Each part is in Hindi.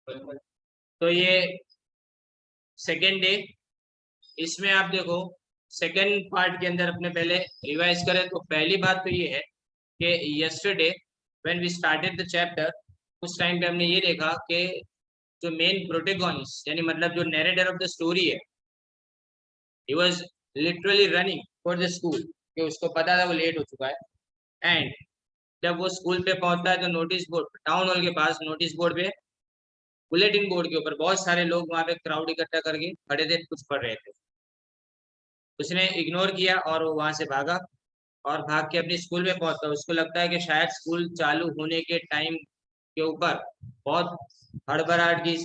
तो ये सेकेंड डे, इसमें आप देखो सेकेंड पार्ट के अंदर अपने पहले रिवाइज करें तो पहली बात तो ये है कि yesterday when we started the chapter, उस टाइम पे हमने ये देखा कि जो मेन प्रोटेगोनिस्ट यानी मतलब जो नैरेटर ऑफ द स्टोरी है, he was literally running for the school, कि उसको पता था वो लेट हो चुका है। एंड जब वो स्कूल पे पहुंचता है तो नोटिस बोर्ड, टाउन हॉल के पास नोटिस बोर्ड पे, बुलेटिन बोर्ड के ऊपर बहुत सारे लोग वहां पे क्राउड इकट्ठा करके खड़े थे, कुछ पढ़ रहे थे। उसने इग्नोर किया और वो वहां से भागा, और भाग के अपने स्कूल में पहुंचता। उसको लगता है कि शायद स्कूल चालू होने के टाइम के ऊपर बहुत हड़बड़ाहट की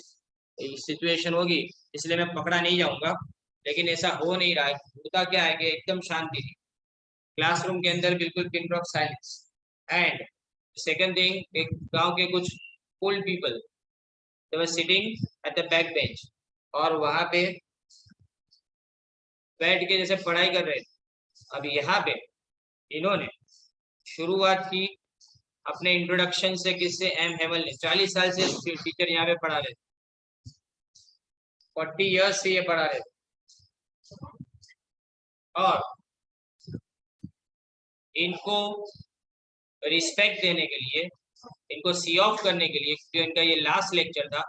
सिचुएशन होगी, इसलिए मैं पकड़ा नहीं जाऊंगा। लेकिन ऐसा हो नहीं रहा है। होता क्या है कि एकदम शांति थी क्लासरूम के अंदर, बिल्कुल pin drop silence. And second thing, एक गांव के कुछ old people they were sitting at the back bench, और वहां पे बैठ के जैसे पढ़ाई कर रहे थे। अब यहाँ पे इन्होंने शुरुआत की अपने इंट्रोडक्शन से, किससे, एम हेमल ने। 40 साल से टीचर यहाँ पे पढ़ा रहे थे, 40 ईयर्स से ये पढ़ा रहे थे। और इनको रिस्पेक्ट देने के लिए, इनको सी ऑफ करने के लिए, जो इनका ये लास्ट लेक्चर था,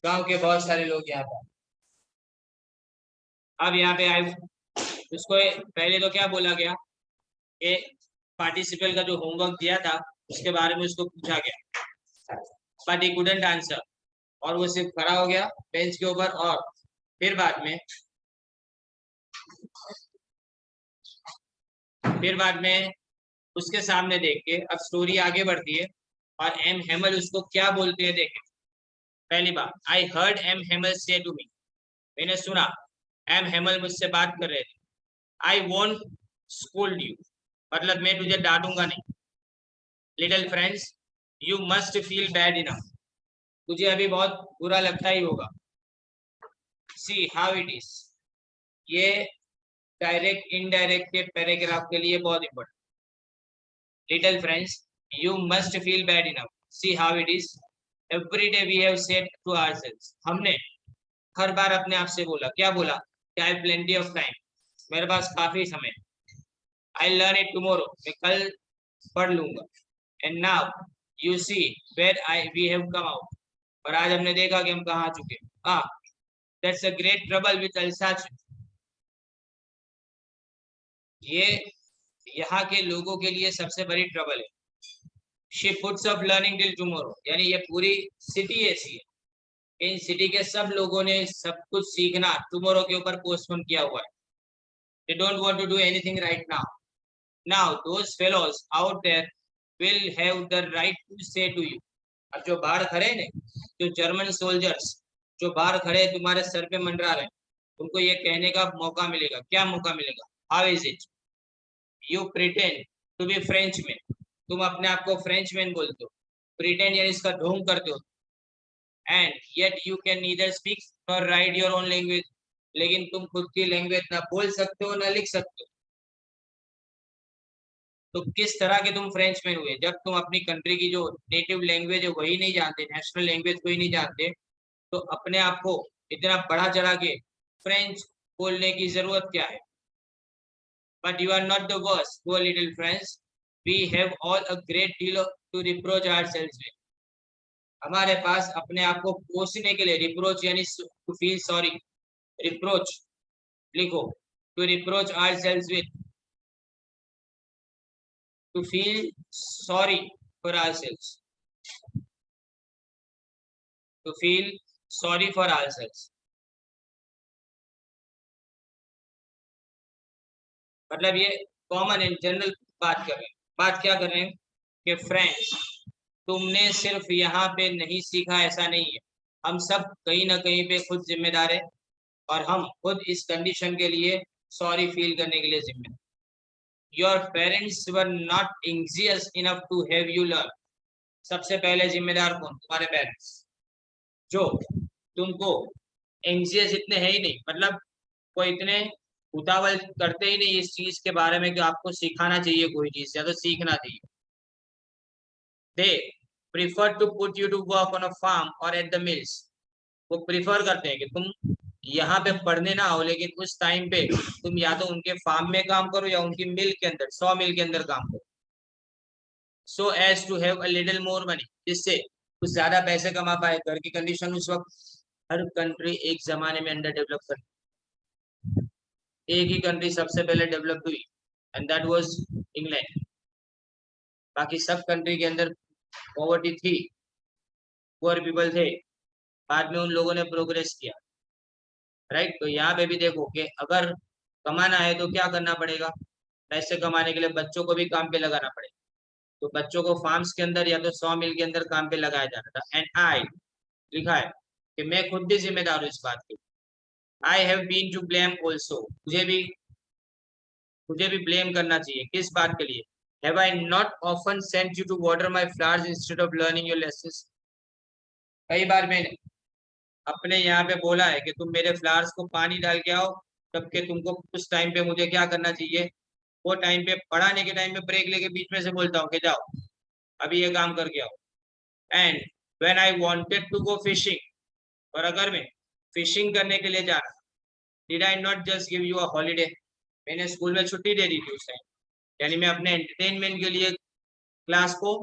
गांव के बहुत सारे लोग यहाँ पर। अब यहाँ पे आए, उसको पहले तो क्या बोला गया कि पार्टिसिपेंट का जो होमवर्क दिया था उसके बारे में उसको पूछा गया, बट ही कुडंट आंसर, और वो सिर्फ खड़ा हो गया बेंच के ऊपर। और फिर बाद में उसके सामने देख के अब स्टोरी आगे बढ़ती है, और एम हेमल उसको क्या बोलते हैं देखें। पहली बात, आई हर्ड एम हेमल से टू मी, मैंने सुना एम हेमल मुझसे बात कर रहे थे। आई वोंट स्कूल्ड यू, मतलब मैं तुझे डांटूंगा नहीं। Little friends, you must feel bad enough, तुझे अभी बहुत बुरा लगता ही होगा। सी हाउ इट इज, ये डायरेक्ट इनडायरेक्ट के पैराग्राफ के लिए बहुत important. Little friends, you must feel bad enough, see how it is, every day we have said to ourselves, हमने हर बार अपने आप से बोला, क्या बोला, कि I have plenty of time, मेरे पास काफी समय। आई लर्न इट टुमारो, मैं कल पढ़ लूंगा। And now you see where I we have come out, और आज हमने देखा कि हम कहाँ आ चुके। ah that's a great trouble with Alsatian, ये यहाँ के लोगों के लिए सबसे बड़ी ट्रबल है। She puts of learning till tomorrow, यानी ये पूरी सिटी ऐसी है, इन सिटी के सब लोगों ने सब कुछ सीखना टुमारो के ऊपर पोस्टपोन किया हुआ है। they don't want to do anything right now. Now those fellows out there will have the right to say to you, अब जो बाहर खड़े हैं, जो जर्मन सोल्जर्स जो बाहर खड़े तुम्हारे सर पे मंडरा रहे हैं, उनको ये कहने का मौका मिलेगा। क्या मौका मिलेगा? How is it you pretend to be French man, तुम अपने आप को फ्रेंच मैन बोलते हो, प्रिटेंड यानी इसका ढोंग करते हो, and yet you can neither speak nor right your own language, लेकिन तुम खुद की लैंग्वेज ना बोल सकते हो ना लिख सकते हो। तो किस तरह के तुम फ्रेंच मैन हुए जब तुम अपनी कंट्री की जो नेटिव लैंग्वेज है वही नहीं जानते, नेशनल लैंग्वेज को ही नहीं जानते। तो अपने आप को इतना बढ़ा चढ़ा के फ्रेंच बोलने की जरूरत क्या है? But you are not the worst, poor little friends, we have all a great deal to reproach ourselves with, हमारे पास अपने आप को कोसने के लिए, रिप्रोच यानी टू फील सॉरी, रिप्रोच लिखो, to reproach ourselves with, to feel sorry for ourselves, to feel sorry for ourselves, मतलब ये कॉमन एंड जनरल बात कर रहे हैं। बात क्या कर रहे हैं कि फ्रेंड्स, तुमने सिर्फ यहाँ पे नहीं सीखा, ऐसा नहीं है, हम सब कहीं ना कहीं पे खुद जिम्मेदार है, और हम खुद इस कंडीशन के लिए सॉरी फील करने के लिए जिम्मेदार। Your parents were not anxious enough to have you learn, सबसे पहले जिम्मेदार कौन? तुम्हारे पेरेंट्स, जो तुमको एंग्जियस इतने है ही नहीं, मतलब वो इतने उतावल करते ही नहीं इस चीज के बारे में कि आपको सिखाना चाहिए कोई चीज या तो सीखना चाहिए। They prefer to put you to work on a farm और एट द मिल्स। वो प्रीफर करते हैं कि तुम यहाँ पे पढ़ने ना हो, लेकिन उस टाइम पे तुम या तो उनके फार्म में काम करो या उनकी मिल के अंदर, सॉ मिल के अंदर काम करो। So as to have a little more money, जिससे कुछ ज्यादा पैसे कमा पाए। घर की कंडीशन उस वक्त, हर कंट्री एक जमाने में अंडर डेवलप कर, एक ही कंट्री सबसे पहले डेवलप हुई एंड दैट वाज इंग्लैंड। बाकी सब कंट्री के अंदर पॉवर्टी थी, पुअर पीपल थे। बाद में उन लोगों ने प्रोग्रेस किया, राइट। तो यहाँ पे भी देखो कि अगर कमाना है तो क्या करना पड़ेगा, पैसे कमाने के लिए बच्चों को भी काम पे लगाना पड़ेगा। तो बच्चों को फार्म्स के अंदर या तो सॉ मिल के अंदर काम पे लगाया जाना था। एंड आई लिखा है कि मैं खुद भी जिम्मेदार हूँ इस बात की। I have been to blame also, मुझे भी ब्लेम करना चाहिए। किस बात के लिए? Have I not often sent you to water my flowers instead of learning your lessons. कई बार मैंने अपने यहाँ पे बोला है कि तुम मेरे फ्लावर्स को पानी डाल के आओ, तब के तुमको उस टाइम पे मुझे क्या करना चाहिए, वो टाइम पे पढ़ाने के टाइम पे ब्रेक लेके बीच में से बोलता हूँ कि जाओ अभी ये काम करके आओ। And when I wanted to go fishing, और अगर मैं फिशिंग करने के लिए जा रहा, did I not just give you a holiday, मैंने स्कूल में छुट्टी दे दी थी उस टाइम, यानी मैं अपने एंटरटेनमेंट के लिए क्लास को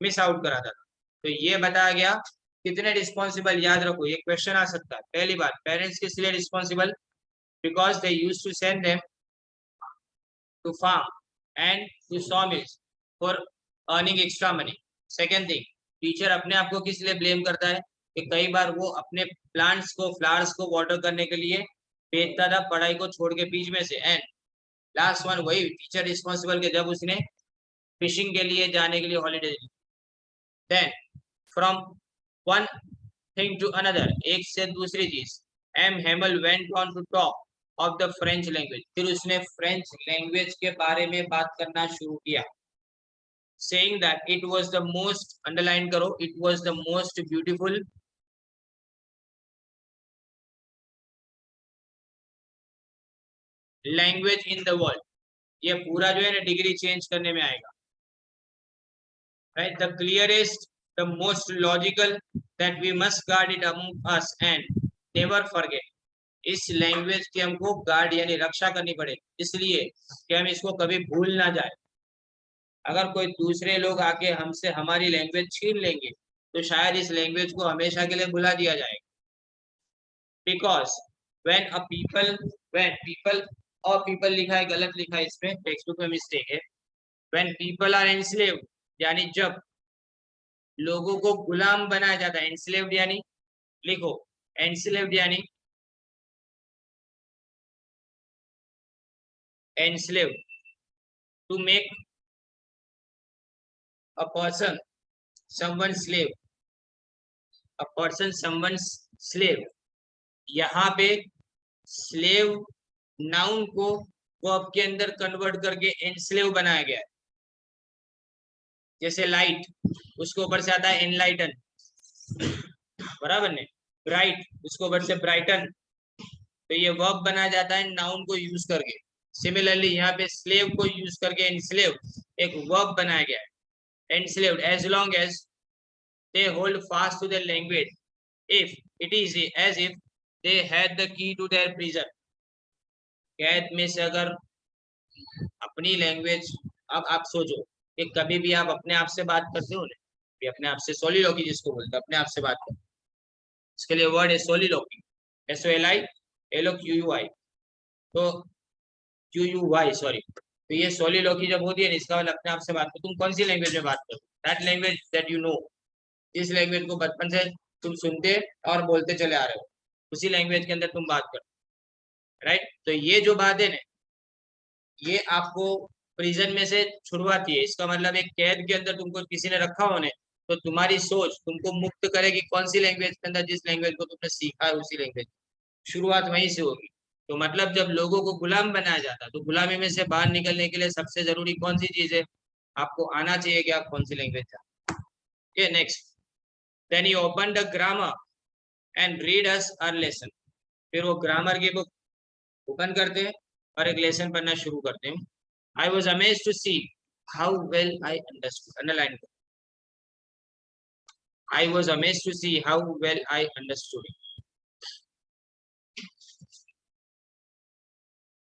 मिस आउट कराता था। तो ये बताया गया कितने रिस्पॉन्सिबल, याद रखो ये क्वेश्चन आ सकता है। पहली बात, पेरेंट्स किस लिए responsible, because they used to send them to farm and to saw mills for earning extra money. Second thing, teacher अपने आप को किस लिए ब्लेम करता है कि कई बार वो अपने प्लांट्स को, फ्लावर्स को वाटर करने के लिए भेजता था पढ़ाई को छोड़ के बीच में से। एंड लास्ट वन, वही टीचर रिस्पॉन्सिबल के जब उसने फिशिंग के लिए जाने के लिए हॉलीडे दी। Then from one thing to another, एक से दूसरी चीज, M Hamel went on to talk of the French language, फिर उसने फ्रेंच लैंग्वेज के बारे में बात करना शुरू किया, saying that it was the most, underline करो, it was the most beautiful language in the world. ये पूरा जो है ना डिग्री चेंज करने में आएगा, right. The clearest, the most logical, that we must guard it among us and never forget. इस लैंग्वेज की हमको गार्ड यानी रक्षा करनी पड़ेगी, इसलिए कि हम इसको कभी भूल ना जाए। अगर कोई दूसरे लोग आके हमसे हमारी लैंग्वेज छीन लेंगे तो शायद इस लैंग्वेज को हमेशा के लिए भुला दिया जाएगा। Because when a people, when people, और people लिखा है, गलत लिखा है इसमें, टेक्स्ट बुक में मिस्टेक है। when people are enslaved, यानी जब लोगों को गुलाम बनाया जाता है, enslaved यानी, लिखो enslaved यानी, enslaved to make a person someone slave, a person someone's slave। यहाँ पे स्लेव नाउन को वर्ब के अंदर कन्वर्ट करके एनस्लेव बनाया गया है। जैसे लाइट, उसके ऊपर से आता है एनलाइटन, बराबर ने। ब्राइट, उसके ऊपर से ब्राइटन, तो ये वर्ब बनाया जाता है नाउन को यूज करके। सिमिलरली यहाँ पे स्लेव को यूज करके एनस्लेव एक वर्ब बनाया गया है। Enslaved, as long as they hold fast to their language, if it is as if they had the key to their prison. कैद में से अगर अपनी लैंग्वेज, अब आप सोचो कि कभी भी आप अपने आप से बात करते हो ना, भी अपने आप से, सोलिलोकी जिसको बोलते हैं, अपने आप से बात करते, इसके लिए वर्ड है सोलिलोकी, SOLI LOQUI, तो QUY सॉरी। तो ये सोलिलोकी जब होती है ना, इसका मतलब अपने आप से बात करो। तुम कौन सी लैंग्वेज में बात करो? That language that you know, जिस लैंग्वेज को बचपन से तुम सुनते और बोलते चले आ रहे हो, उसी लैंग्वेज के अंदर तुम बात करो, राइट। तो ये जो बात है ना, ये आपको प्रिजन में से छुड़वाती है। इसका मतलब एक कैद के अंदर तुमको किसी ने रखा होने, तो तुम्हारी सोच तुमको मुक्त करेगी कौन सी लैंग्वेज के अंदर, जिस लैंग्वेज को तुमने सीखा है उसी लैंग्वेज, शुरुआत वहीं से होगी। तो मतलब जब लोगों को गुलाम बनाया जाता है, तो गुलामी में से बाहर निकलने के लिए सबसे जरूरी कौन सी चीज है? आपको आना चाहिए कि आप कौन सी लैंग्वेज जानते हैं। Next, then he open the grammar and read us our lesson. फिर वो ग्रामर की बुक ओपन करते हैं और एक लेसन पढ़ना शुरू करते हैं। I was amazed to see how well I understood, underlined, I was amazed to see how well I understood it.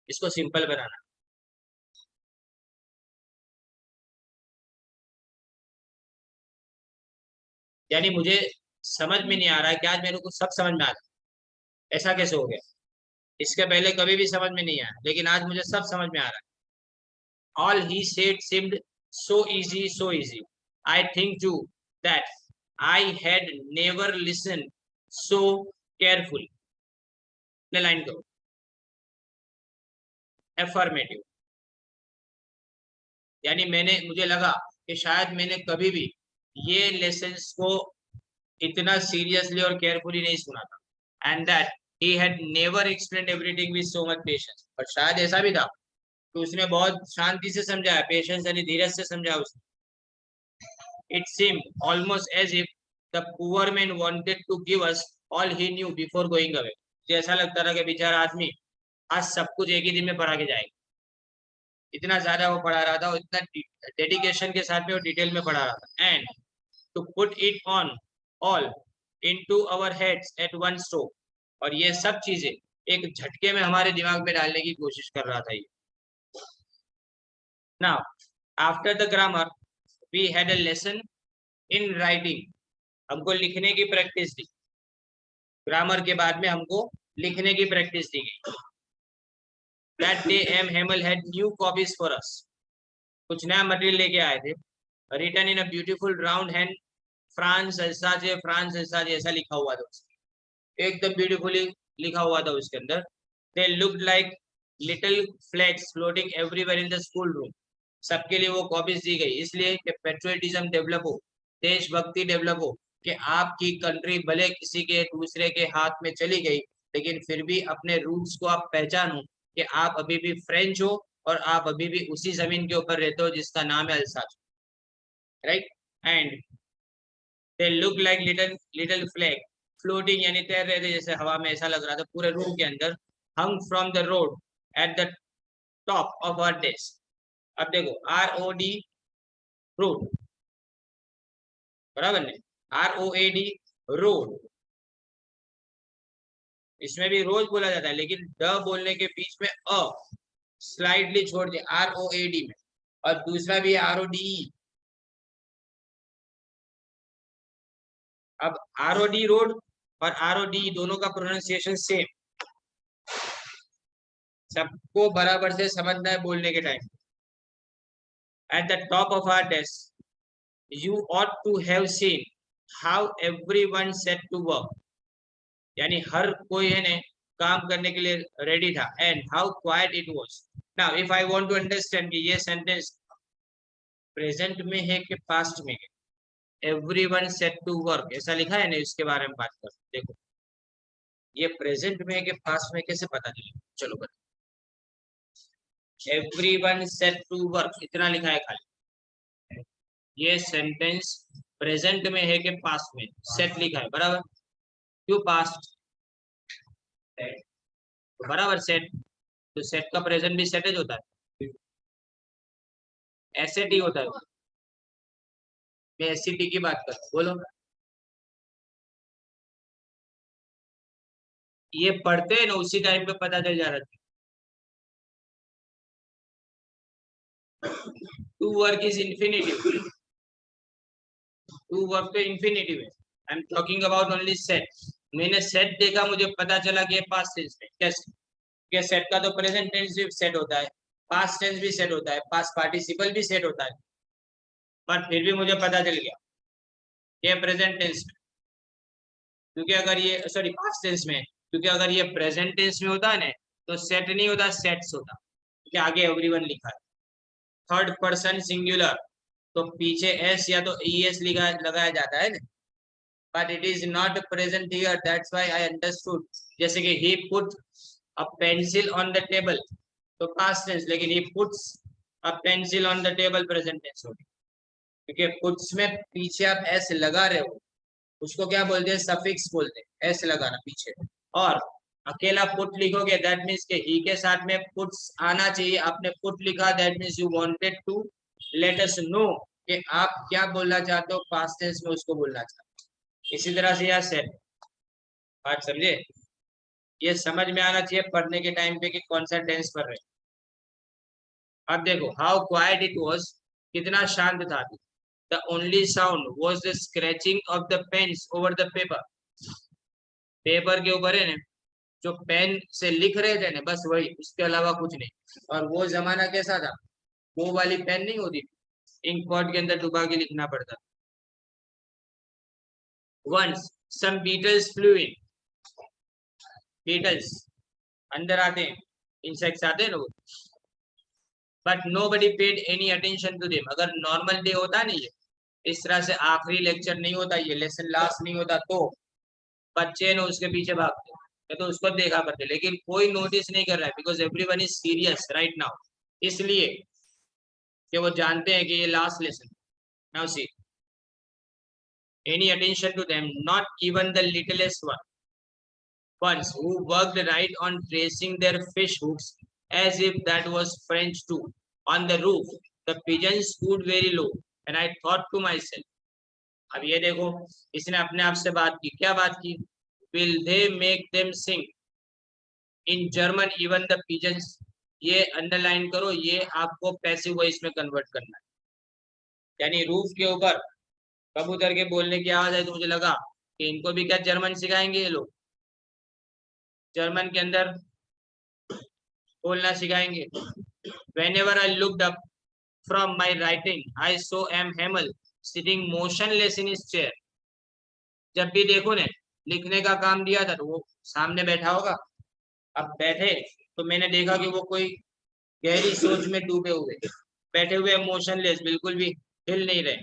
इसको सिंपल बनाना, यानी मुझे समझ में नहीं आ रहा है कि आज मेरे को सब समझ में आ रहा है। ऐसा कैसे हो गया? इसके पहले कभी भी समझ में नहीं आया, लेकिन आज मुझे सब समझ में आ रहा है। All he said seemed so easy, so easy. I think too that I had never listened so carefully. ले लाइन करो, affirmative, यानी मुझे लगा कि शायद मैंने कभी भी ये लेसन्स को इतना सीरियसली और केयरफुली नहीं सुना था। And that he had never explained everything with so much patience. पर शायद ऐसा भी था कि उसने बहुत शांति से समझाया, पेशेंस यानी धीरज से समझाया उसने। It seemed almost as if the poor man wanted to give us all he knew before going away. जैसा लगता था कि बेचारा आदमी आज सब कुछ एक ही दिन में पढ़ा के जाएगा। इतना ज्यादा वो पढ़ा रहा था, इतना डेडिकेशन के साथ में वो डिटेल में पढ़ा रहा था। And to put it on all into our heads at one stroke, और ये सब चीजें एक झटके में हमारे दिमाग में डालने की कोशिश कर रहा था ये। Now after the grammar we had a lesson in writing, हमको लिखने की प्रैक्टिस दी। ग्रामर के बाद में हमको लिखने की प्रैक्टिस दी गई। That day M. Hamel had new copies for us. कुछ नया मटेरियल लेके आए थे। Written in a beautiful round hand, France Alsace, France Alsace ऐसा लिखा हुआ था उसमें, एकदम ब्यूटीफुली लिखा हुआ था उसके अंदर। They looked like little flags floating everywhere in the school room. सबके लिए वो कॉपीज दी गई इसलिए कि पेट्रियटिज्म डेवलप हो, देशभक्ति डेवलप हो, कि आपकी कंट्री भले किसी के दूसरे के हाथ में चली गई, लेकिन फिर भी अपने रूट्स को आप पहचानो कि आप अभी भी फ्रेंच हो और आप अभी भी उसी जमीन के ऊपर रहते हो जिसका नाम है Alsace, right. And they look like little flag floating, यानी तैर रहे थे जैसे हवा में, ऐसा लग रहा था पूरे रूम के अंदर। Hung from the rod at the top of our desk. अब देखो ROD रोड, बराबर नहीं, ROAD रोड, इसमें भी रोज बोला जाता है, लेकिन द बोलने के बीच में अ स्लाइडली छोड़ दिया ROAD में, और दूसरा भी RODE। अब ROD रोड और RODE दोनों का प्रोनाउंसिएशन सेम, सबको बराबर से समझना है बोलने के time. At the top of our desk you ought to have seen how everyone set to work, यानी हर कोई है ने काम करने के लिए रेडी था। And how quiet it was. Now if I want to understand कि ये सेंटेंस प्रेजेंट में है कि पास्ट में है, एवरीवन सेट टू वर्क ऐसा लिखा है ना, इसके बारे में बात कर। देखो ये प्रेजेंट में है कि पास्ट में, कैसे पता चलेगा? चलो बता, एवरीवन सेट टू वर्क इतना लिखा है खाली, ये सेंटेंस प्रेजेंट में है कि पास्ट में? सेट लिखा है, बराबर। क्यों पास्ट? तो बराबर सेट, तो सेट का प्रेजेंट भी सेट होता है, एसेट ही होता है। मैं एससीटी की बात कर, बोलो। ये पढ़ते हैं ना उसी टाइम पे पता चल जा रहा था। To work is infinitive, to work तो इन्फिनिटिव है। I am talking about only set. मैंने सेट देखा, मुझे पता चला कि पास्ट टेंस में। कैसे? क्या सेट का तो प्रेजेंट टेंस भी सेट होता है, पास्ट टेंस भी सेट होता है, पास्ट पार्टिसिपल भी सेट होता है, पर फिर भी मुझे पता चल गया ये प्रेजेंट टेंस में, क्योंकि अगर ये सॉरी पास्ट टेंस में, क्योंकि अगर ये प्रेजेंट टेंस में होता है ना तो सेट नहीं होता, सेट्स होता, क्योंकि आगे एवरीवन लिखा है। थर्ड पर्सन सिंगुलर, तो पीछे एस या तो ES लिखा लगाया जाता है ना, but it is not present here, that's why I understood। जैसे कि he put a pencil on the table, तो past tense, लेकिन he puts a pencil on the table present tense होगी, क्योंकि puts में पीछे आप s लगा रहे हो, उसको क्या बोलते हैं? सफिक्स बोलते हैं, s लगाना पीछे। और अकेला पुट लिखोगे दैट मीन्स के ही के साथ में पुट्स आना चाहिए, आपने पुट लिखा that means you wanted to let us know कि आप क्या बोलना चाहते हो पास्ट टेंस में, उसको बोलना चाहते हो। इसी तरह से यहाँ सेट। बात समझे? ये समझ में आना चाहिए पढ़ने के टाइम पे कि कौन सा टेंस पढ़ रहे हैं। अब देखो हाउ क्वाइट इट वॉज, कितना शांत था। The only sound was the scratching of the pens over the paper, paper के ऊपर है ना जो पेन से लिख रहे थे ना, बस वही, उसके अलावा कुछ नहीं। और वो जमाना कैसा था, वो वाली पेन नहीं होती, इंक पॉट के अंदर डुबा के लिखना पड़ता। Once some beetles flew in, beetles अंदर आते हैं, इंसेक्ट्स आते हैं ना वो, but nobody paid any attention to them. अगर नॉर्मल डे होता नहीं है, इस तरह से आखिरी लेक्चर नहीं होता, ये लेसन लास्ट नहीं होता, तो बच्चे ने उसके पीछे भागते तो उसको देखा करते, लेकिन कोई नोटिस नहीं कर रहा है, because everyone is serious right now, इसलिए कि वो जानते हैं कि ये last lesson. Now see, any attention to them, not even the littlest one. Ones who worked right on tracing their fish hooks as if that was French too. On the roof, the pigeons stood very low, and I thought to myself, अब ये देखो, इसने अपने आप से बात की, क्या बात की? Will they make them sing in German even the pigeons? ये अंडरलाइन करो, ये आपको पैसिव वॉइस में कन्वर्ट करना है। यानी रूफ के ऊपर कबूतर के बोलने की आवाज है, तो मुझे लगा कि इनको भी क्या जर्मन सिखाएंगे ये लोग, जर्मन के अंदर बोलना सिखाएंगे। Whenever I looked up from my writing, I saw M. Hamel sitting motionless in his chair. जब भी देखो ने लिखने का काम दिया था तो वो सामने बैठा होगा, अब बैठे तो मैंने देखा कि वो कोई गहरी सोच में डूबे हुए बैठे हुए, मोशनलेस, बिल्कुल भी हिल नहीं रहे।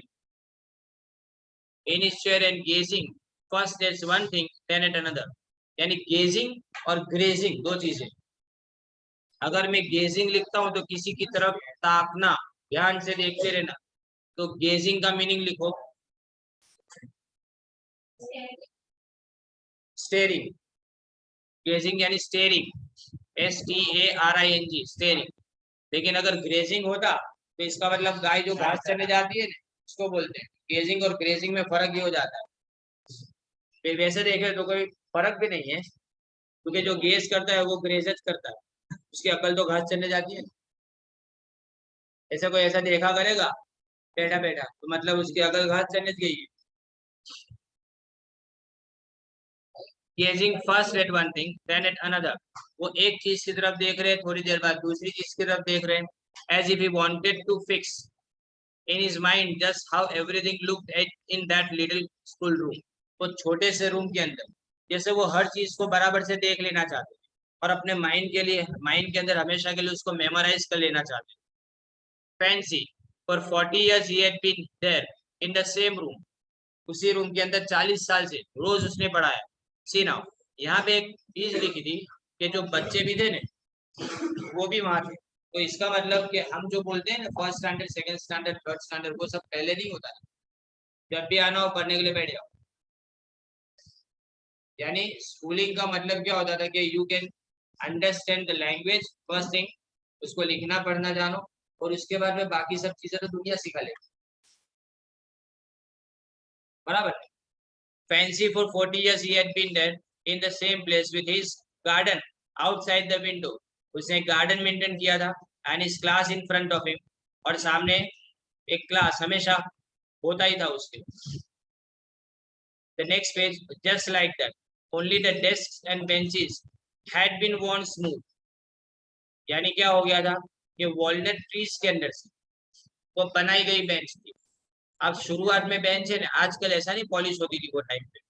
In his chair and gazing first at one thing then at another. यानी गेजिंग और ग्रेजिंग दो चीजें। अगर मैं गेजिंग लिखता हूं तो किसी की तरफ ताकना, ध्यान से देखते रहना, तो गेजिंग का मीनिंग लिखो स्टेरिंग। गेजिंग यानी स्टेरिंग, STARING, स्टेरिंग। लेकिन अगर ग्रेजिंग होता तो इसका मतलब गाय जो घास चरने जाती है ना, उसको बोलते हैं। गेजिंग और ग्रेजिंग में फर्क ये हो जाता है। फिर वैसे देखे तो कोई फर्क भी नहीं है, क्योंकि जो गेज करता है वो ग्रेजच करता है, उसकी अकल तो घास चरने जाती है। ऐसे कोई ऐसा देखा करेगा बैठा बैठा, तो मतलब उसकी अकल घास चरने गई है। Gazing first at one thing, then at another. वो एक चीज की तरफ देख रहे हैं, थोड़ी देर बाद दूसरी चीज की तरफ देख रहे हैं, as if he wanted to fix in his mind just how everything looked at in that little school room. वो छोटे से रूम के अंदर जैसे वो हर चीज को बराबर से देख लेना चाहते हैं और अपने माइंड के लिए, माइंड के अंदर हमेशा के लिए उसको मेमोराइज कर लेना चाहते हैं। Fancy, for 40 years he had been there in the same room. उसी रूम के अंदर 40 साल से रोज उसने पढ़ाया। सी नाउ, यहाँ पे एक चीज लिखी थी कि जो बच्चे भी थे ना वो भी वहां थे, तो इसका मतलब कि हम जो बोलते हैं ना first standard, second standard, third standard, वो सब पहले नहीं होता है। जब भी आना हो पढ़ने के लिए बैठ जाओ। यानी स्कूलिंग का मतलब क्या होता था कि you can understand the language first thing, उसको लिखना पढ़ना जानो, और उसके बाद में बाकी सब चीजें तो दुनिया सिखा ले, बराबर। Fancy for 40 years he had been there in the same place with his garden outside the window. उसने गार्डन मेंटेन किया था and his class in front of him, और सामने एक क्लास हमेशा होता ही था उसके। The next page, just like that, only the desks and benches had been worn smooth. यानी क्या हो गया था कि वॉलनट ट्रीज के अंदर से वो बनाई गई बेंच थी। अब शुरुआत में बेंच है ना, आजकल ऐसा नहीं पॉलिश होती थी वो टाइम पे,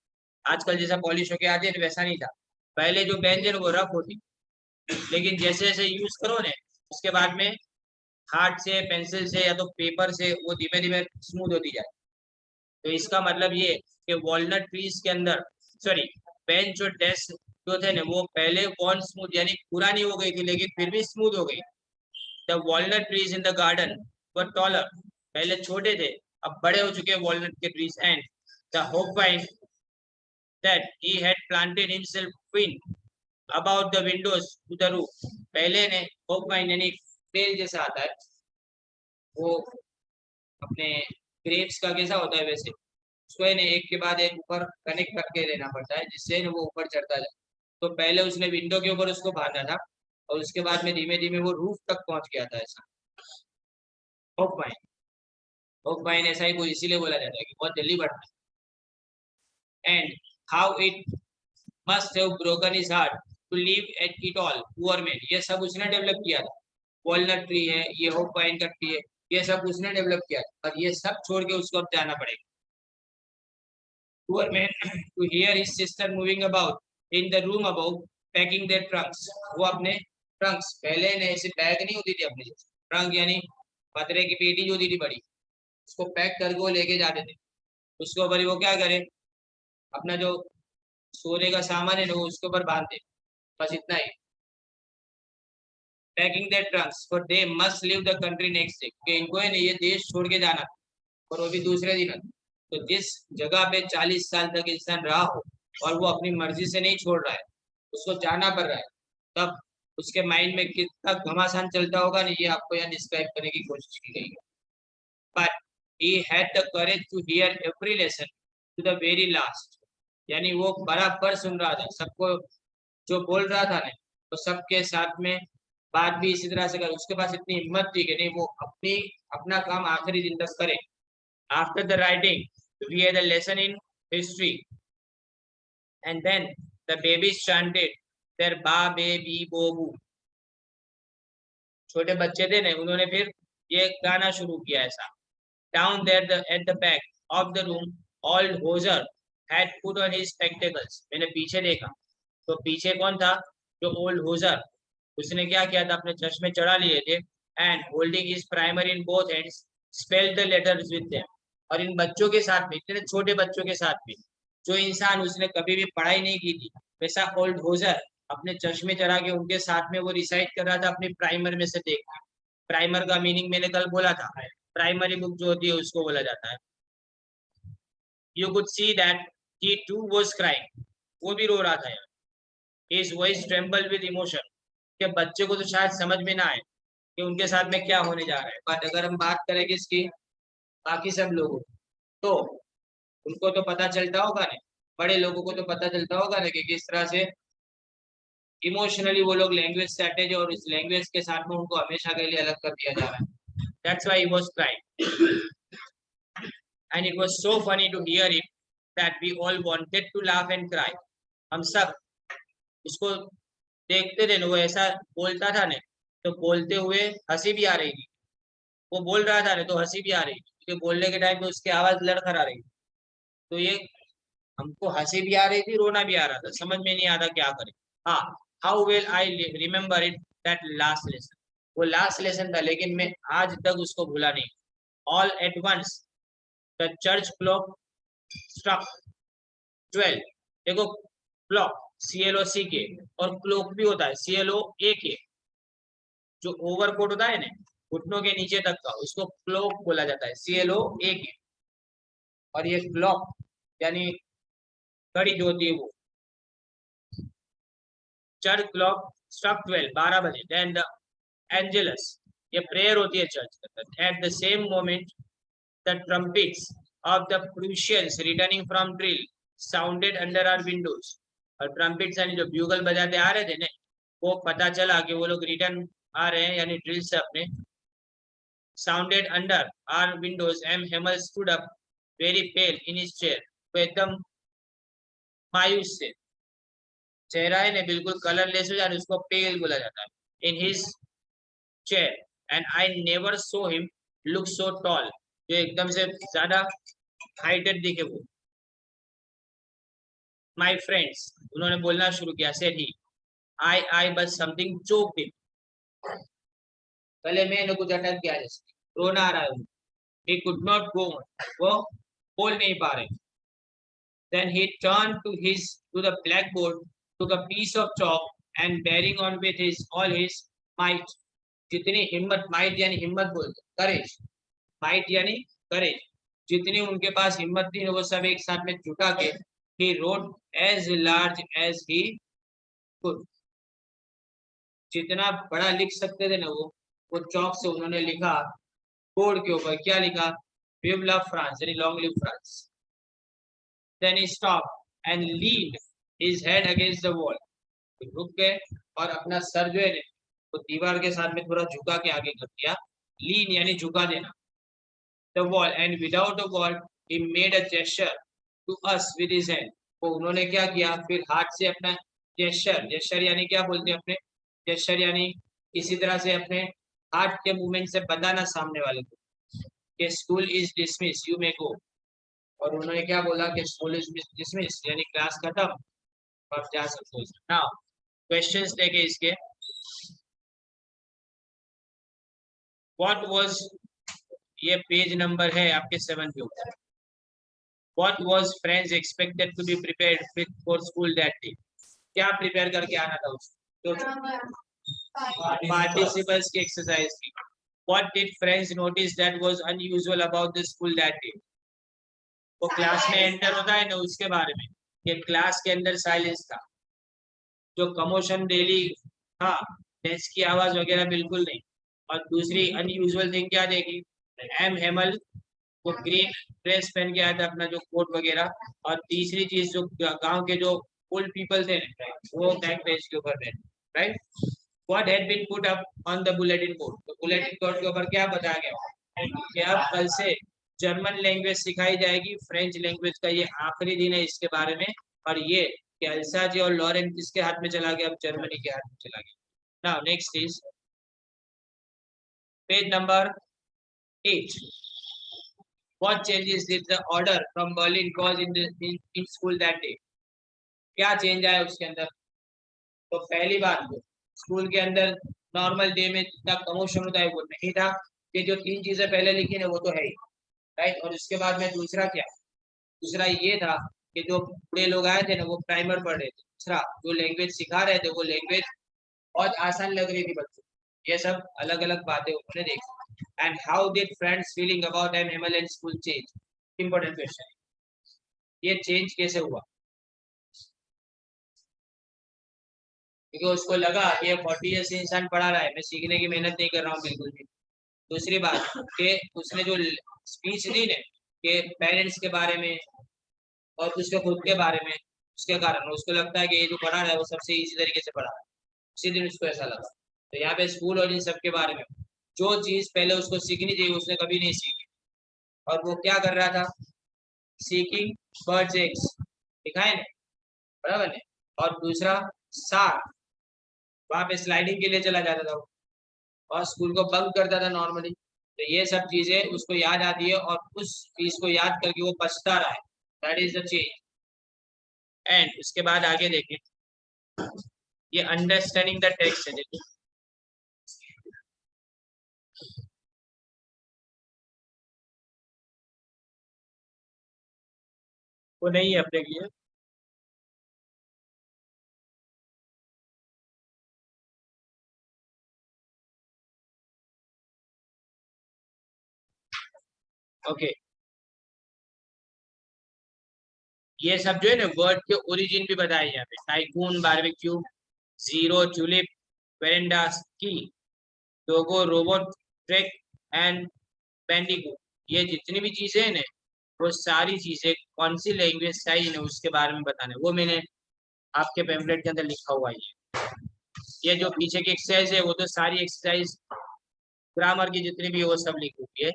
आजकल जैसा पॉलिश होके आती है वैसा नहीं था। पहले जो बेंच है ना वो रफ होती, लेकिन जैसे जैसे यूज करो ना उसके बाद में हाथ से, पेंसिल से या तो पेपर से वो धीमे धीमे स्मूथ होती जाए। तो इसका मतलब ये कि वॉलनट ट्रीज के अंदर, सॉरी, बेंच और डेस्क जो थे ना वो पहले वॉल स्मूथ यानी पुरानी हो गई थी लेकिन फिर भी स्मूथ हो गई। The walnut trees in the garden were taller, पहले छोटे थे अब बड़े हो चुके वॉलनट के trees, and the hopvine that he had planted himself in about the windows to the roof. पहले ने होपवाइन यानी बेल जैसा आता है, वो अपने ग्रेप्स का कैसा होता है वैसे, उसको है ना एक के बाद एक ऊपर कनेक्ट करके रहना पड़ता है, जिससे ना वो ऊपर चढ़ता जाए। तो पहले उसने विंडो के ऊपर उसको बांधा था, और उसके बाद में धीमे धीमे वो रूफ तक पहुंच गया था। ऐसा होप माइन, होप माइन ऐसा ही कोई इसीलिए बोला जाता है कि बहुत जल्दी बढ़ता है। And how it must have broken his heart to leave at it all poor man, ये सब उसने डेवलप किया था। वॉलनट ट्री है, ये होप पाइन का ट्री है, ये सब उसने डेवलप किया था, और ये सब छोड़ के उसको अब जाना पड़ेगा। Poor man to hear his sister moving about in the room about packing their trunks, वो अपने ट्रंक्स, पहले ने ऐसे बैग नहीं होती थी अपने, ट्रंक यानी पतरे की पेटी जो होती थी बड़ी, उसको पैक करके वो लेके जाते थे। उसके ऊपर वो क्या करे, अपना जो सोने का सामान है ना वो उसके ऊपर बांध दे, बस इतना ही। Packing their trunks for they must leave the country next day, कि इनको है ना ये देश छोड़ के जाना, और वो भी दूसरे दिन। तो जिस जगह पे 40 साल तक इंसान रहा हो और वो अपनी मर्जी से नहीं छोड़ रहा है, उसको जाना पड़ रहा है, तब उसके माइंड में कितना घमासान चलता होगा ना, ये आपको यहाँ डिस्क्राइब करने की कोशिश की गई है। But he had the courage to hear every lesson to the very last, यानी वो बराबर सुन रहा था सबको जो बोल रहा था ना, तो सबके साथ में बात भी इसी तरह से कर, उसके पास इतनी हिम्मत थी कि नहीं वो अपना काम आखिरी दिन तक करे। After the writing, we had a lesson in history, and then the babies chanted their ba be bi bo bu, छोटे बच्चे थे ना उन्होंने फिर ये गाना शुरू किया ऐसा। Down there at the back of the room, old Hoser had put on his spectacles, मैंने पीछे देखा तो पीछे कौन था, जो ओल्ड होजर, उसने क्या किया था, अपने चश्मे चढ़ा लिए थे, and holding his primer in both hands spelled the letters with them, और इन बच्चों के साथ में, इतने छोटे बच्चों के साथ में, जो इंसान उसने कभी भी पढ़ाई नहीं की थी, वैसा ओल्ड होजर अपने चश्मे चढ़ा के उनके साथ में वो रिसाइट कर रहा था अपनी प्राइमर में से देखा। प्राइमर का मीनिंग मैंने कल बोला था, प्राइमरी बुक जो होती है उसको बोला जाता है। You could see that he too was crying, वो भी रो रहा था यार। His voice trembled with emotion, कि बच्चे को तो शायद समझ में ना आए कि उनके साथ में क्या होने जा रहा है, बट अगर हम बात करें किसकी, बाकी सब लोगों, तो उनको तो पता चलता होगा ना, बड़े लोगों को तो पता चलता होगा ना कि किस तरह से इमोशनली वो लोग लैंग्वेज से अटैच है, और इस लैंग्वेज के साथ में उनको हमेशा के लिए अलग कर दिया जा रहा है। That's why he was crying. And it was so funny to hear it that we all wanted to laugh and cry. हम सब उसको देखते थे ना, वो ऐसा बोलता था ना, तो बोलते हुए हंसी भी आ रही थी, वो बोल रहा था ना तो हंसी भी आ रही थी, क्योंकि बोलने के टाइम पे उसकी आवाज लड़खड़ा रही थी। तो ये हमको हंसी भी आ रही थी, रोना भी आ रहा था, समझ में नहीं आता क्या करें। हाँ, how will I remember it, that last lesson, वो लास्ट लेसन था, लेकिन मैं आज तक उसको भूला नहीं। All at once the church clock struck 12, देखो क्लॉक CLOCK, और क्लोक भी होता है CLOAK, जो ओवरकोट होता है ना घुटनों के नीचे तक का, उसको क्लोक बोला जाता है CLOAK। और ये क्लॉक यानी घड़ी जो होती है वो, चर्च क्लॉक स्ट्रक 12, 12 बजे, देन द एंजेलस, ये प्रेयर होती है चर्च में। At the same moment the trumpets of the Prussians returning from drill sounded under our windows, और ट्रम्पेट्स यानी जो ब्यूगल बजाते आ रहे थे ना, वो पता चला कि वो लोग रिटर्न आ रहे हैं यानी ड्रिल से अपने। sounded under our windows and Hamel stood up very pale in his chair, वो एकदम मायूस से, चेहरा है ना बिल्कुल कलरलेस हो जाए उसको पेल बोला जाता है, in his chair, and I never saw him look so tall, जो एकदम से ज्यादा हाइटेड दिखे वो। माय फ्रेंड्स, उन्होंने बोलना शुरू किया, said he, I but something choked him, पहले मैंने कुछ अटक गया, जैसे रोना आ रहा है, he could not go on, वो बोल नहीं पा रहे। then he turned to the blackboard, took a piece of chalk and bearing on with his all his might, जितनी हिम्मत, माइट यानी हिम्मत बोलते, करेज, माइट यानी करेज, जितनी उनके पास हिम्मत थी वो सब एक साथ में जुटा के he wrote as large as he could, जितना बड़ा लिख सकते थे ना वो चौक से उन्होंने लिखा बोर्ड के ऊपर। क्या लिखा, विव लव फ्रांस यानी long live France. then he stopped and leaned his head against the wall. रुक गए और अपना सर जो है वो दीवार के साथ में थोड़ा झुका के आगे कर दिया. लीन यानी झुका देना. The wall, and without a word he made a gesture to us with his hand. तो उन्होंने क्या किया, फिर हाथ से अपना जेस्चर यानी क्या बोलते हैं अपने, जेस्चर यानी किसी तरह से अपने हाथ के मूवमेंट से बताना सामने वाले को कि school is dismiss, you may go. और उन्होंने क्या बोला कि स्कूल इज डिसमिस यानी क्लास खत्म, आप जा सकते हो. नाउ क्वेश्चंस देखे इसके. व्हाट वाज, ये पेज नंबर है आपके 7 के ऊपर. What was friends expected to be prepared with for school that day? क्या प्रिपेयर करके आना था उसको, पार्टिसिपल्स की एक्सरसाइज की. What did friends notice that was unusual about the school that day? वो क्लास में एंटर होता है ना, उसके बारे में कि क्लास के अंदर साइलेंस था, जो कमोशन डेली था, डेस्क की आवाज वगैरह बिल्कुल नहीं. और दूसरी अनयूजुअल थिंग क्या देखी, एम हेमल वो ग्रीन ड्रेस पहन के आया था, अपना जो कोट वगैरह. और तीसरी चीज जो गांव के जो ओल्ड पीपल थे वो बैक बेंच के ऊपर बैठे. Right. What had been put up on the bulletin board. तो बुलेटिन बोर्ड के ऊपर क्या बताया गया कि अब कल से जर्मन लैंग्वेज सिखाई जाएगी, फ्रेंच लैंग्वेज का ये आखिरी दिन है इसके बारे में. और ये कि अल्सा जी और लॉरेन किसके हाथ में चला गया, अब जर्मनी के हाथ में चला गया. Now next is page number 8. What changes did the order from Berlin cause in school that day? क्या चेंज आया उसके अंदर. तो पहली बात तो स्कूल के अंदर नॉर्मल डे में जितना कमोशन होता है वो नहीं था, कि जो 3 चीजें पहले लिखी है वो तो है ही. राइट. और उसके बाद में दूसरा क्या, दूसरा ये था कि जो बूढ़े लोग आए थे ना वो प्राइमर पढ़ रहे थे. दूसरा जो लैंग्वेज सिखा रहे थे वो लैंग्वेज बहुत आसान लग रही थी बच्चों. ये सब अलग अलग बातें उन्होंने देखी. And how did friends feeling about an Himalayan school change? Important question. ये चेंज कैसे हुआ, क्योंकि उसको लगा कि 40 ईयर से इंसान पढ़ा रहा है, मैं सीखने की मेहनत नहीं कर रहा हूँ बिल्कुल भी. दूसरी बात कि उसने जो स्पीच दी ना कि पेरेंट्स के बारे में और उसके खुद के बारे में, उसके कारण उसको लगता है कि ये जो पढ़ा रहा है वो सबसे इजी तरीके से पढ़ा रहा है. उसी दिन उसको ऐसा लगा. तो यहाँ पे स्कूल और इन सब के बारे में जो चीज पहले उसको सीखनी चाहिए उसने कभी नहीं सीखी. और वो क्या कर रहा था, सीकिंग बर्ड्स एग्स लिखा है ना, बराबर है. और दूसरा सार, वहां पे स्लाइडिंग के लिए चला जाता था वो, और स्कूल को बंक करता था नॉर्मली. तो ये सब चीजें उसको याद आती है और उस चीज को याद करके वो पछता रहा है. That is the change. And उसके बाद आगे देखें, ये अंडरस्टैंडिंग द टेक्स्ट है. देखिए वो नहीं है अपने लिए. ओके. ये सब जो है ना वर्ड के ओरिजिन भी बताए यहाँ पे. Tycoon, barbecue, zero, tulip, veranda, ski, logo, robot, track and Bandicoot. ये जितनी भी चीजें हैं ना वो सारी चीजें कौन सी लैंग्वेज से आई ना उसके बारे में बताना है. वो मैंने आपके पेम्पलेट के अंदर लिखा हुआ है. ये जो पीछे की एक्सरसाइज है वो तो सारी एक्सरसाइज ग्रामर की जितनी भी है वो सब लिखी हुई है.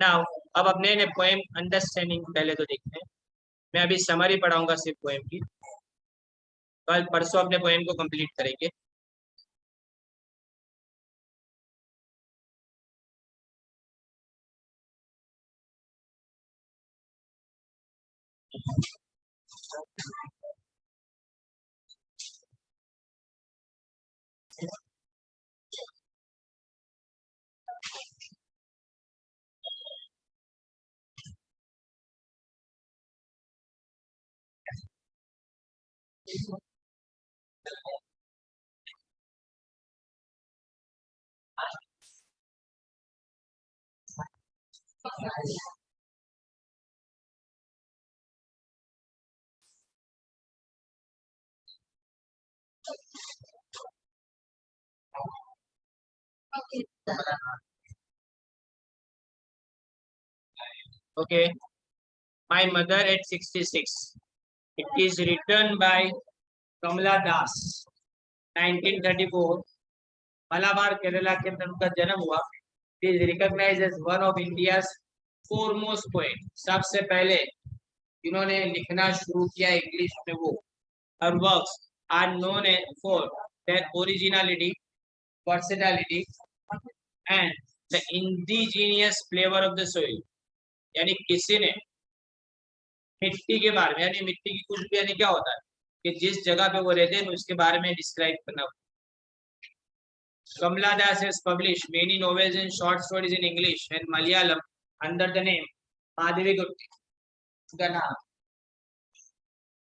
नाउ अब अपने ने पोएम अंडरस्टैंडिंग पहले तो देखते हैं. मैं अभी समरी पढ़ाऊंगा सिर्फ पोएम की, कल परसों अपने पोएम को कंप्लीट करेंगे. Okay. My mother at 66. It is written by कमला दास 1934 मलाबार केरला के अंदर उनका जन्म हुआ. It is recognized as one of India's foremost poet. सबसे पहले जिन्होंने लिखना शुरू किया इंग्लिश में वो. Her works are known for their originality, versatility and the indigenous flavor of the soil. यानी किसी ने मिट्टी के बारे में, यानी मिट्टी की खुशबू यानी क्या होता है कि जिस जगह पे वो रहते हैं उसके बारे में डिस्क्राइब करना. Kamala Das has published many novels and short stories in English and Malayalam under the name Madhavi Gupta.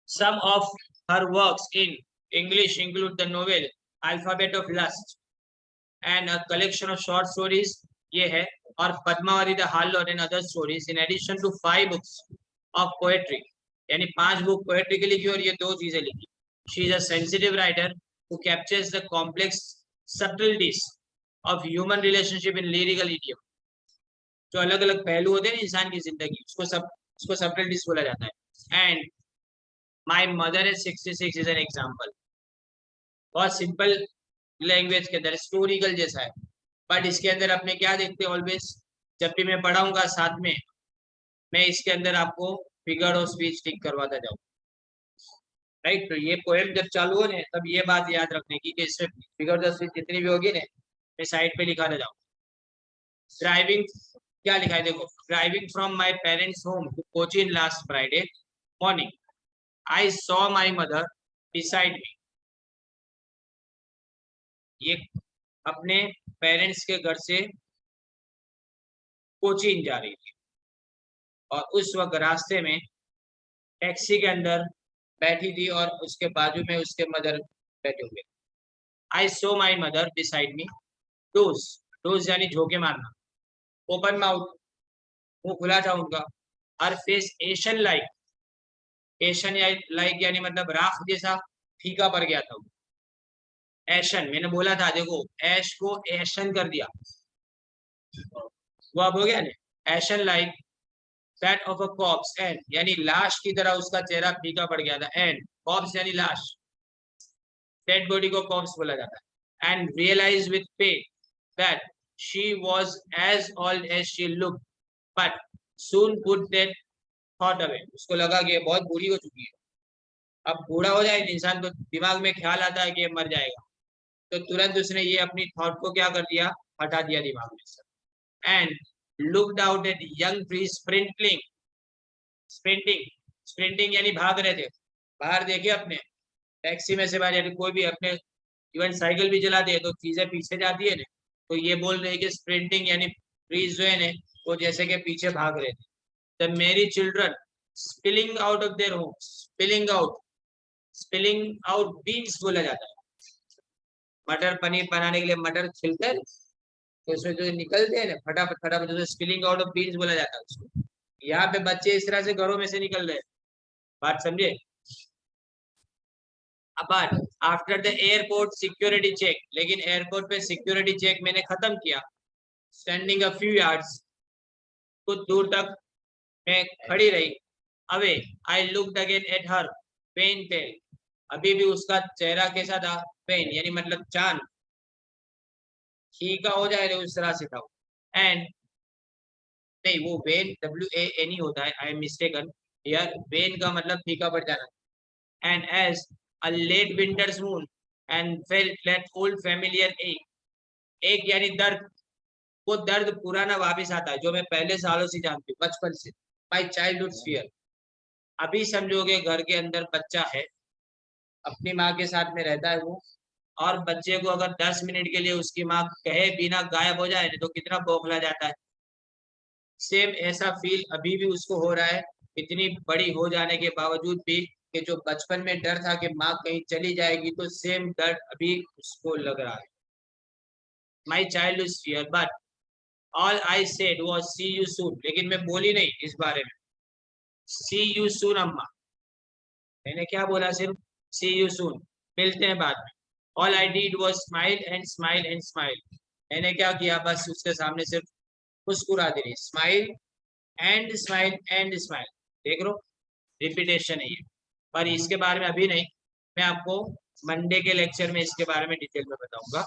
Some of her works in English include the novel Alphabet of Lust and a collection of short stories. ये है और Padmavati the harlot and other stories in addition to 5 books of poetry. यानी 5 बुक पोएट्री की लिखी और ये 2 चीजें लिखी. She is a sensitive writer who captures the complex subtleties of human relationship in lyrical idiom. जो अलग अलग पहलू होते हैं इंसान की जिंदगी उसको subtleties बोला जाता है. And my mother at 66 is an example. बहुत सिंपल लैंग्वेज के अंदर स्टोरिकल जैसा है, बट इसके अंदर अपने क्या देखते हैं ऑलवेज, जब भी मैं पढ़ाऊंगा साथ में मैं इसके अंदर आपको फिगर ऑफ स्पीच टिक करवाता जाऊँ. राइट. तो ये पोएम जब चालू हो ना तब ये बात याद रखने की कि इसमें फिगर ऑफ स्पीच जितनी भी होगी ना मैं साइड पे लिखाता जाऊँ. ड्राइविंग क्या लिखा है देखो. Driving from my parents home to Cochin last Friday morning I saw my mother beside me. ये अपने पेरेंट्स के घर से कोचीन जा रही थी और उस वक्त रास्ते में टैक्सी के अंदर बैठी थी और उसके बाजू में उसके मदर बैठे हुए. I saw my mother beside me. Doze यानी झोंके मारना. ओपन माउथ मुंह खुला था उनका. Her face ashen like. Ashen like यानी मतलब राख जैसा फीका पड़ गया था. एशन मैंने बोला था देखो ऐश को एशन कर दिया वो अब हो गया ना. एशन like that of a cops and यानी लाश की तरह उसका चेहरा फीका पड़ गया था. एंड कॉप्स यानी लाश. डेड बॉडी को कॉप्स बोला जाता है. And realize with pain that she was as old as she looked but soon put that thought away. उसको लगा कि बहुत बूढ़ी हो चुकी है. अब बूढ़ा हो जाए इंसान तो दिमाग में ख्याल आता है कि ये मर जाएगा, तो तुरंत उसने ये अपनी थॉट को क्या कर दिया, हटा दिया दिमाग में से. And looked out at young tree sprinting. Sprinting यानी भाग रहे थे. बाहर देखे अपने टैक्सी में से बाहर, यानी कोई भी अपने इवन साइकिल भी चलाते हैं तो चीजें पीछे जाती है ना, तो ये बोल रहे हैं कि स्प्रिंटिंग यानी ट्रीज जो है ना वो जैसे के पीछे भाग रहे थे. द मेरी children spilling out of their home. Spilling out beans बोला जाता है. मटर पनीर बनाने के लिए मटर छिलते हैं तो उसमें जो निकलते हैं ना फटाफट जो स्पिलिंग आउट ऑफ बीन्स बोला जाता है उसको. यहाँ पे बच्चे इस तरह से घरों में से निकल रहे हैं. बात समझे. Apart after the airport security check. लेकिन एयरपोर्ट पे सिक्योरिटी चेक मैंने खत्म किया. Standing a few yards. कुछ दूर तक मैं खड़ी रही. Away I looked again at her ponytail. अभी भी उसका चेहरा कैसा था, पेन यानी मतलब चांद फीका हो जाए उस तरह से था. एंड नहीं वो वेन WAN होता है. I am mistaken here. Wan का मतलब फीका पड़ जाना. And as a late winter's moon and felt that old familiar ache यानी दर्द. वो दर्द पुराना वापस आता है जो मैं पहले सालों से जानती हूँ बचपन से. My childhood fear. अभी समझोगे घर के अंदर बच्चा है अपनी माँ के साथ में रहता है वो, और बच्चे को अगर 10 मिनट के लिए उसकी माँ कहे बिना गायब हो जाए तो कितना बौखला जाता है. सेम ऐसा फील अभी भी उसको हो रहा है इतनी बड़ी हो जाने के बावजूद भी, कि जो बचपन में डर था कि माँ कहीं चली जाएगी तो सेम डर अभी उसको लग रहा है. My child is fear but all I said was see you soon. लेकिन मैं बोली नहीं इस बारे में. सी यू सून अम्मा. मैंने क्या बोला, सिर्फ सी यू सून, मिलते हैं बाद में. All I did was smile and smile and smile. मैंने क्या किया, बस उसके सामने सिर्फ मुस्कुरा दी रही. Smile and smile and smile. देख लो, रिपीटेशन है ये, पर इसके बारे में अभी नहीं, मैं आपको मंडे के लेक्चर में इसके बारे में डिटेल में बताऊंगा।